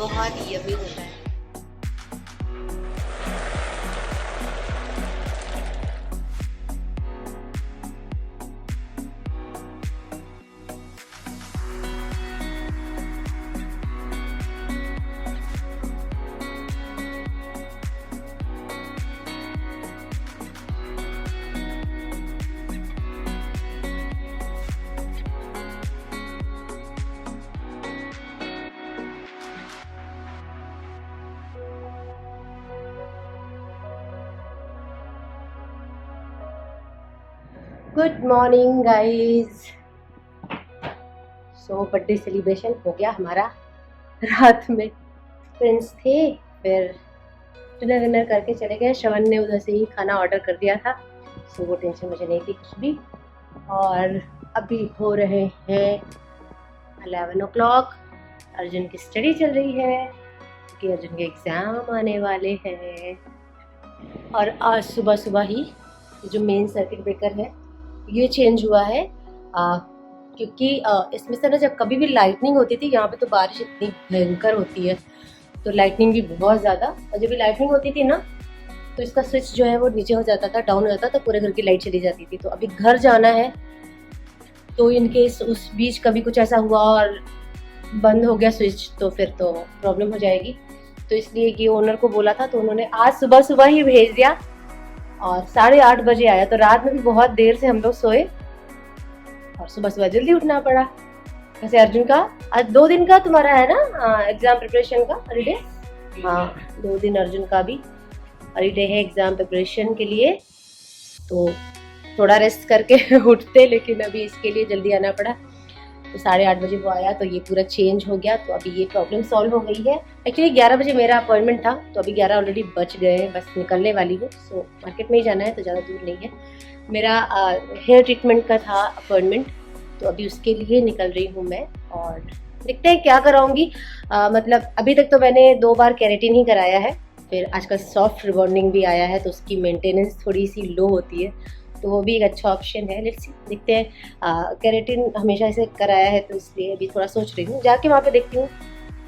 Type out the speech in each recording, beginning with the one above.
बहुत यम्मी होता है। Good morning guys. So birthday celebration हो गया हमारा। रात में फ्रेंड्स थे, फिर डिनर विनर करके चले गए। श्रवण ने उधर से ही खाना ऑर्डर कर दिया था, सो वो टेंशन मुझे नहीं थी कुछ भी। और अभी हो रहे हैं 11 o'clock। अर्जुन की स्टडी चल रही है क्योंकि अर्जुन के एग्ज़ाम आने वाले हैं। और आज सुबह सुबह ही जो मेन सर्किट ब्रेकर है ये चेंज हुआ है, क्योंकि इसमें से ना जब कभी भी लाइटनिंग होती थी, यहाँ पे तो बारिश इतनी भयंकर होती है तो लाइटनिंग भी बहुत ज़्यादा, और जब भी लाइटनिंग होती थी ना तो इसका स्विच जो है वो नीचे हो जाता था, डाउन हो जाता था, पूरे घर की लाइट चली जाती थी। तो अभी घर जाना है, तो इनकेस उस बीच कभी कुछ ऐसा हुआ और बंद हो गया स्विच तो फिर तो प्रॉब्लम हो जाएगी। तो इसलिए ये ओनर को बोला था, तो उन्होंने आज सुबह सुबह ही भेज दिया और 8:30 बजे आया। तो रात में भी बहुत देर से हम लोग सोए और सुबह सुबह जल्दी उठना पड़ा। वैसे अर्जुन का आज 2 दिन का तुम्हारा है ना एग्जाम प्रिपरेशन का हॉलीडे? हाँ, 2 दिन अर्जुन का भी हॉलीडे है एग्जाम प्रिपरेशन के लिए, तो थोड़ा रेस्ट करके उठते, लेकिन अभी इसके लिए जल्दी आना पड़ा। तो 8:30 बजे वो आया तो ये पूरा चेंज हो गया। तो अभी ये प्रॉब्लम सॉल्व हो गई है। एक्चुअली 11 बजे मेरा अपॉइंटमेंट था, तो अभी 11 ऑलरेडी बच गए हैं, बस निकलने वाली हूँ। सो मार्केट में ही जाना है तो ज़्यादा दूर नहीं है। मेरा हेयर ट्रीटमेंट का था अपॉइंटमेंट, तो अभी उसके लिए निकल रही हूँ मैं। और देखते हैं क्या कराऊंगी। मतलब अभी तक तो मैंने 2 बार केराटिन ही कराया है, फिर आजकल सॉफ्ट रिबॉन्डिंग भी आया है, तो उसकी मेंटेनेंस थोड़ी सी लो होती है, तो वो भी एक अच्छा ऑप्शन है। लेट्स सी, देखते हैं। केराटिन हमेशा ऐसे कराया है तो इसलिए अभी थोड़ा सोच रही हूँ, जाके वहाँ पे देखती हूँ।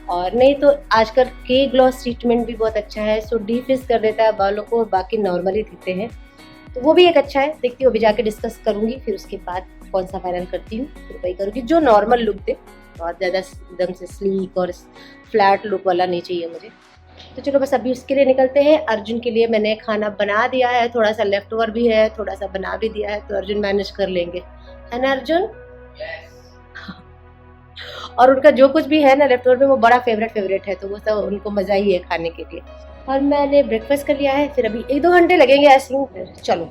और नहीं तो आजकल के ग्लॉस ट्रीटमेंट भी बहुत अच्छा है, सो डीफ्रिज कर देता है बालों को, बाकी नॉर्मली दिखते हैं, तो वो भी एक अच्छा है। देखती हूँ, अभी जाके डिस्कस करूँगी, फिर उसके बाद कौन सा फाइनल करती हूँ, फिर वही करूँगी जो नॉर्मल लुक दे। बहुत ज़्यादा एकदम से स्लीक और फ्लैट लुक वाला नहीं चाहिए मुझे। तो चलो बस अभी उसके लिए निकलते हैं। अर्जुन के लिए मैंने खाना बना दिया है, थोड़ा सा लेफ्ट ओवर भी है, थोड़ा सा बना भी दिया है, तो अर्जुन मैनेज कर लेंगे, है ना अर्जुन? और उनका जो कुछ भी है ना लेफ्ट ओवर में, वो बड़ा फेवरेट है, तो वो सब उनको मजा ही है खाने के लिए। और मैंने ब्रेकफास्ट कर लिया है, फिर अभी 1-2 घंटे लगेंगे ऐसे ही। चलो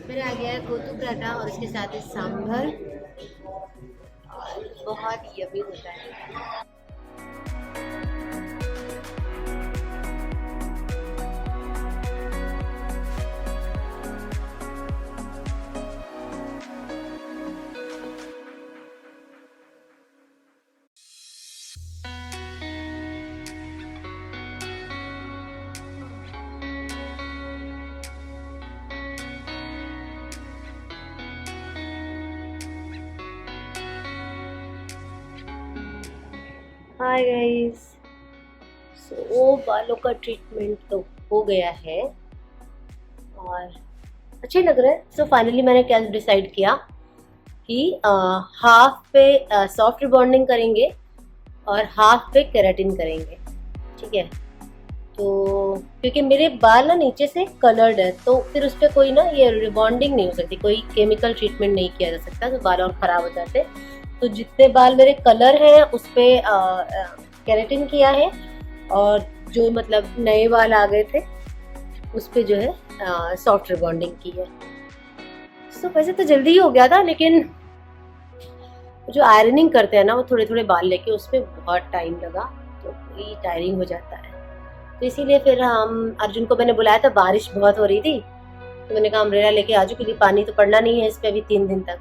मेरा आ गया है कोतू पराठा और उसके साथ सांभर, और बहुत यम्मी होता है। हाय गाइस, सो बालों का ट्रीटमेंट तो हो गया है और अच्छा ही लग रहा है। सो फाइनली मैंने क्या डिसाइड किया कि हाफ पे सॉफ्ट रिबॉन्डिंग करेंगे और हाफ पे केराटिन करेंगे, ठीक है? तो क्योंकि मेरे बाल ना नीचे से कलर्ड है, तो फिर उस पर कोई ना ये रिबॉन्डिंग नहीं हो सकती, कोई केमिकल ट्रीटमेंट नहीं किया जा सकता, तो बाल और ख़राब हो जाते। तो जितने बाल मेरे कलर हैं उस पर केराटिन किया है, और जो मतलब नए बाल आ गए थे उस पे जो है सॉफ्ट रिबॉन्डिंग की है। तो वैसे तो जल्दी ही हो गया था, लेकिन जो आयरनिंग करते हैं ना वो थोड़े थोड़े बाल लेके, उसमें बहुत टाइम लगा, तो ये टायरिंग हो जाता है। तो इसीलिए फिर हम अर्जुन को मैंने बुलाया था, बारिश बहुत हो रही थी, तो मैंने कहा अम्ब्रेला लेके आ जाओ क्योंकि पानी तो पड़ना नहीं है इस पे अभी 3 दिन तक।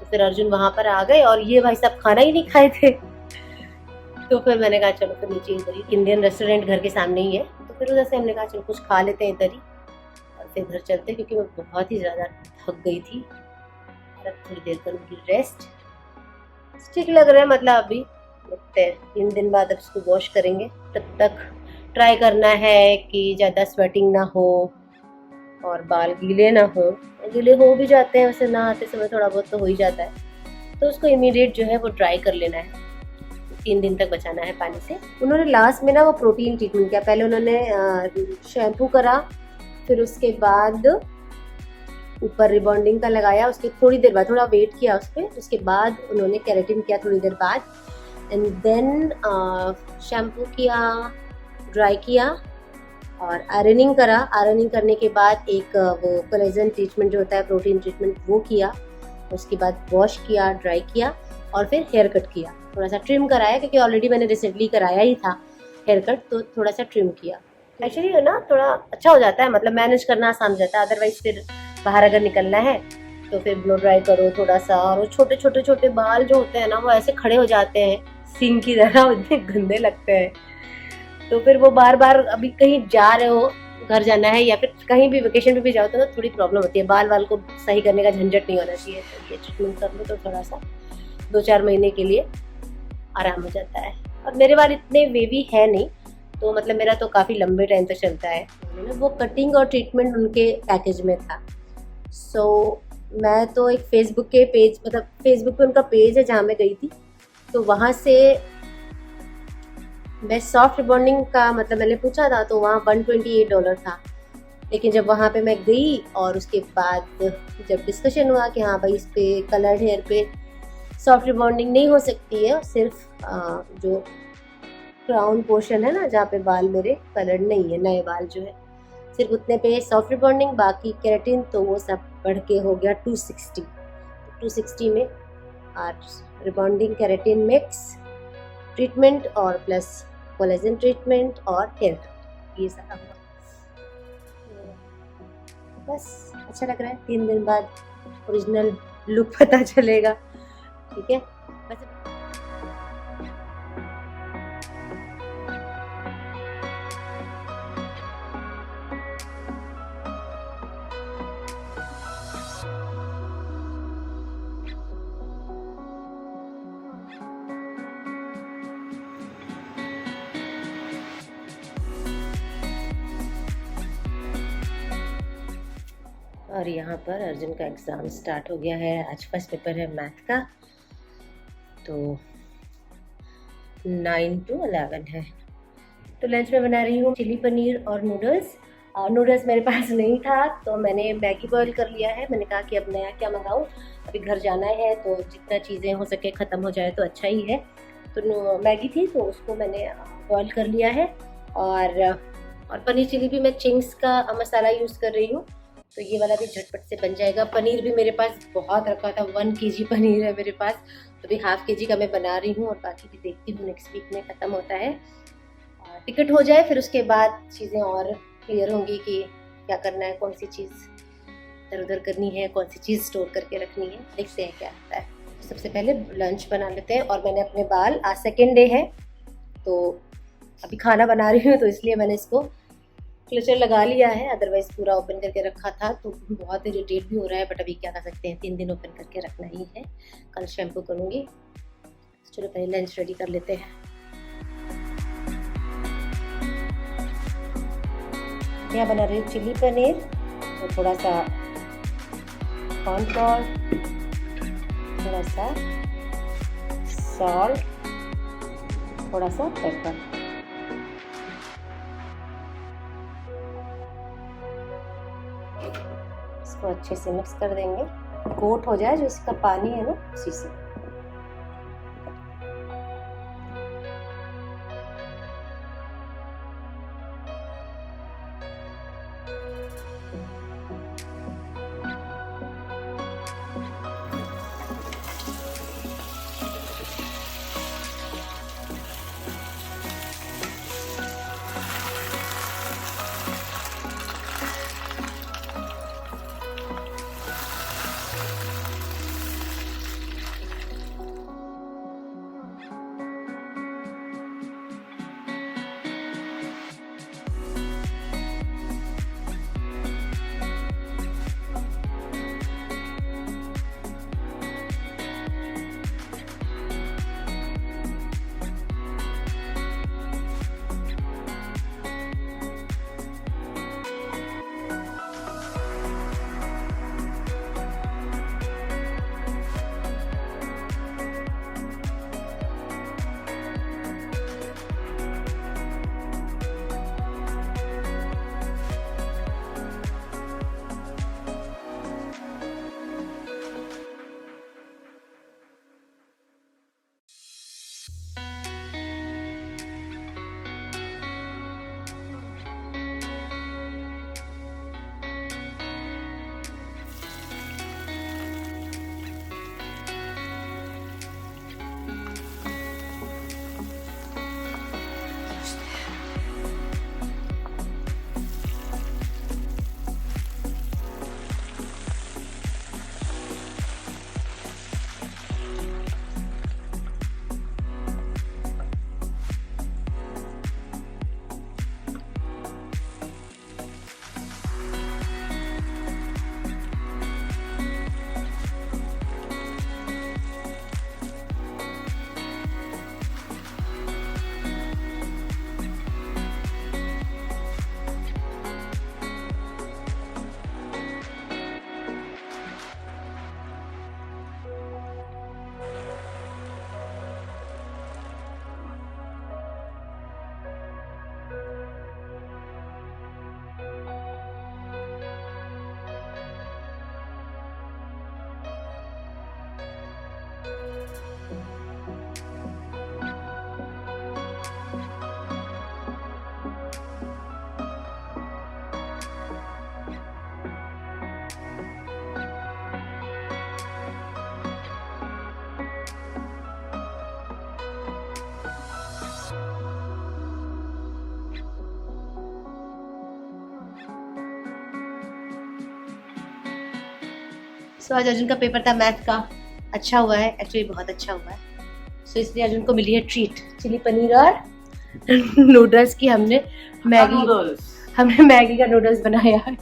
तो फिर अर्जुन वहां पर आ गए और ये भाई साहब खाना ही नहीं खाए थे। तो फिर मैंने कहा चलो फिर नीचे इधर ही इंडियन रेस्टोरेंट घर के सामने ही है, तो फिर उधर से हमने कहा चलो कुछ खा लेते हैं इधर ही और फिर घर चलते, क्योंकि मैं बहुत ही ज़्यादा थक गई थी। अब थोड़ी देर करूँगी रेस्ट। ठीक लग रहा है, मतलब अभी देखते हैं 3 दिन बाद अब इसको वॉश करेंगे। तब तक ट्राई करना है कि ज़्यादा स्वेटिंग ना हो और बाल गीले ना हो। गीले हो भी जाते हैं वैसे, नहाते समय थोड़ा बहुत तो हो ही जाता है, तो उसको इमीडिएट जो है वो ड्राई कर लेना है, 3 दिन तक बचाना है पानी से। उन्होंने लास्ट में ना वो प्रोटीन ट्रीटमेंट किया, पहले उन्होंने शैम्पू करा, फिर उसके बाद ऊपर रिबॉन्डिंग का लगाया, उसके थोड़ी देर बाद थोड़ा वेट किया उस पर, उसके बाद उन्होंने केराटिन किया थोड़ी देर बाद, एंड देन शैम्पू किया, ड्राई किया और आयरनिंग करा। आयरनिंग करने के बाद एक वो कोलेजन ट्रीटमेंट जो होता है, प्रोटीन ट्रीटमेंट, वो किया। उसके बाद वॉश किया, ड्राई किया और फिर हेयर कट किया, थोड़ा सा ट्रिम कराया क्योंकि ऑलरेडी मैंने रिसेंटली कराया ही था हेयर कट, तो थोड़ा सा ट्रिम किया। एक्चुअली ना थोड़ा अच्छा हो जाता है, मतलब मैनेज करना आसान हो जाता है। अदरवाइज फिर बाहर अगर निकलना है तो फिर ब्लो ड्राई करो थोड़ा सा, और छोटे छोटे छोटे बाल जो होते हैं ना वो ऐसे खड़े हो जाते हैं सींग की तरह, इतने गंदे लगते हैं। तो फिर वो बार बार अभी कहीं जा रहे हो, घर जाना है या फिर कहीं भी वेकेशन पे भी जाओ तो ना थोड़ी प्रॉब्लम होती है, बाल को सही करने का झंझट नहीं होना चाहिए। तो ये ट्रीटमेंट कर लो तो थोड़ा सा 2-4 महीने के लिए आराम हो जाता है। और मेरे बाल इतने वेवी है नहीं, तो मतलब मेरा तो काफ़ी लंबे टाइम तक चलता है। वो कटिंग और ट्रीटमेंट उनके पैकेज में था। सो मैं तो एक फेसबुक के पेज, मतलब फेसबुक पे उनका पेज है जहाँ मैं गई थी, तो वहाँ से मैं सॉफ्ट रिबॉन्डिंग का मतलब मैंने पूछा था, तो वहाँ $128 था। लेकिन जब वहाँ पे मैं गई और उसके बाद जब डिस्कशन हुआ कि हाँ भाई इस पे कलर्ड हेयर पे सॉफ्ट रिबॉन्डिंग नहीं हो सकती है, सिर्फ जो क्राउन पोर्शन है ना जहाँ पे बाल मेरे कलर्ड नहीं है, नए बाल जो है, सिर्फ उतने पे सॉफ्ट रिबॉन्डिंग, बाकी केराटिन तो वो सब बढ़ के हो गया 260। 260 में और रिबॉन्डिंग केराटिन मिक्स ट्रीटमेंट और प्लस कोलेजन ट्रीटमेंट और हेयर कट, ये सारा हुआ। बस अच्छा लग रहा है, 3 दिन बाद ओरिजिनल लुक पता चलेगा। ठीक है, बस और यहाँ पर अर्जुन का एग्ज़ाम स्टार्ट हो गया है। आज फर्स्ट पेपर है मैथ का, तो 9 to 11 है। तो लंच में बना रही हूँ चिली पनीर और नूडल्स। नूडल्स मेरे पास नहीं था तो मैंने मैगी बॉईल कर लिया है। मैंने कहा कि अब नया क्या मंगाऊँ, अभी घर जाना है तो जितना चीज़ें हो सके ख़त्म हो जाए तो अच्छा ही है। तो मैगी थी तो उसको मैंने बॉईल कर लिया है। और पनीर चिली भी मैं चिंग्स का मसाला यूज़ कर रही हूँ, तो ये वाला भी झटपट से बन जाएगा। पनीर भी मेरे पास बहुत रखा था, 1 kg पनीर है मेरे पास, तो अभी ½ kg का मैं बना रही हूँ और बाकी भी देखती हूँ नेक्स्ट वीक में ख़त्म होता है। टिकट हो जाए फिर उसके बाद चीज़ें और क्लियर होंगी कि क्या करना है, कौन सी चीज़ इधर उधर करनी है, कौन सी चीज़ स्टोर करके रखनी है, देखते हैं क्या होता है। सबसे पहले लंच बना लेते हैं। और मैंने अपने बाल, आज सेकेंड डे है तो अभी खाना बना रही हूँ, तो इसलिए मैंने इसको क्लचर लगा लिया है, अदरवाइज़ पूरा ओपन करके रखा था तो बहुत इरिटेट भी हो रहा है। बट अभी क्या कर सकते हैं, 3 दिन ओपन करके रखना ही है। कल शैम्पू करूँगी। चलो पहले लंच रेडी कर लेते हैं। यहाँ बना रही हूँ चिली पनीर और थोड़ा सा कॉर्नफ्लोर, थोड़ा सा सॉल्ट, थोड़ा सा पेपर। इसको अच्छे से मिक्स कर देंगे, कोट हो जाए जो इसका पानी है ना उसी से। सो आज अर्जुन का पेपर था मैथ का, अच्छा हुआ है, एक्चुअली बहुत अच्छा हुआ है। सो इसलिए अर्जुन को मिली है ट्रीट, चिली पनीर और नूडल्स की। हमने मैगी का नूडल्स बनाया है।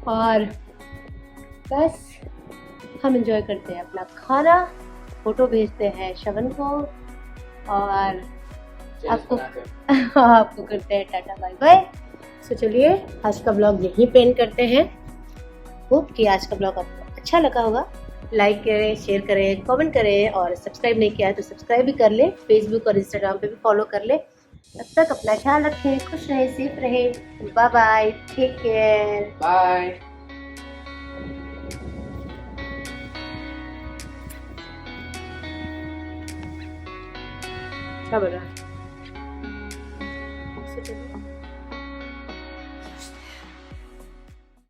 और बस हम एंजॉय करते हैं अपना खाना, फोटो भेजते हैं श्रवण को और आपको करते हैं टाटा बाय बाय। सो चलिए आज का ब्लॉग यहीं पे एंड करते हैं। होप कि आज का ब्लॉग आपको अच्छा लगा होगा। लाइक करें, शेयर करें, कमेंट करें और सब्सक्राइब नहीं किया है तो सब्सक्राइब भी कर लें। फेसबुक और इंस्टाग्राम पे भी फॉलो कर लें। तब तक अपना ख्याल रखें, खुश रहें, सेफ रहें। Bye bye, take care, bye. क्या बोल रहा है?